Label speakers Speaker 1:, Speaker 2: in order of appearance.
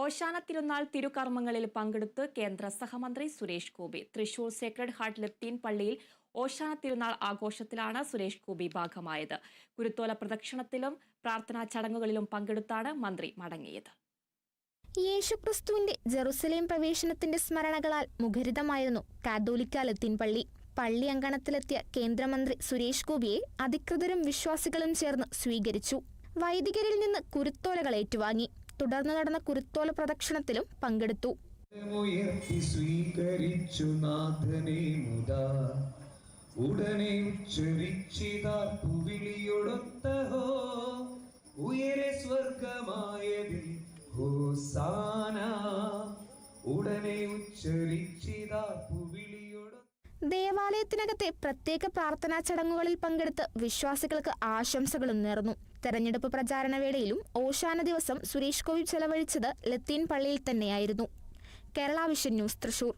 Speaker 1: ഓശാന തിരുനാൾ തിരുകർമ്മങ്ങളിൽ പങ്കെടുത്ത് കേന്ദ്ര സഹമന്ത്രി സുരേഷ് ഗോപി. തൃശൂർ സേക്രഡ് ഹാർട്ട് ലത്തീൻ പള്ളിയിൽ ഓശാന തിരുനാൾ ആഘോഷത്തിലാണ് സുരേഷ് ഗോപി ഭാഗമായത്. കുരുത്തോല പ്രദക്ഷിണത്തിലും പ്രാർത്ഥനാ ചടങ്ങുകളിലും പങ്കെടുത്താണ് മന്ത്രി മടങ്ങിയത്.
Speaker 2: യേശുക്രിസ്തുവിന്റെ ജെറുസലേം പ്രവേശനത്തിന്റെ സ്മരണകളാൽ മുഖരിതമായിരുന്നു കാതോലിക്ക ലത്തീൻ പള്ളി. പള്ളി അങ്കണത്തിലെത്തിയ കേന്ദ്രമന്ത്രി സുരേഷ് ഗോപിയെ അധികൃതരും വിശ്വാസികളും ചേർന്ന് സ്വീകരിച്ചു. വൈദികരിൽ നിന്ന് കുരുത്തോലകൾ ഏറ്റുവാങ്ങി. തുടർന്ന് നടന്ന കുരുത്തോല പ്രദക്ഷിണത്തിലും പങ്കെടുത്തു.
Speaker 3: ഉടനെ ഉച്ചരിച്ചിതാർപ്പുവിളിയൊടൊത്തഹോ ഉയരെ സ്വർഗമായതിൽ ഹോസാന. ഉടനെ ഉച്ചരിച്ചിതാർപ്പുവിളിയൊടൊത്ത
Speaker 2: ദേവാലയത്തിനകത്തെ പ്രത്യേക പ്രാർത്ഥനാ ചടങ്ങുകളിൽ പങ്കെടുത്ത് വിശ്വാസികൾക്ക് ആശംസകളും നേർന്നു. തെരഞ്ഞെടുപ്പ് പ്രചാരണ വേളയിലും ഓശാന ദിവസം സുരേഷ് ഗോപി ചെലവഴിച്ചത് ലത്തീൻ പള്ളിയിൽ തന്നെയായിരുന്നു. Kerala vision news, Thrissur.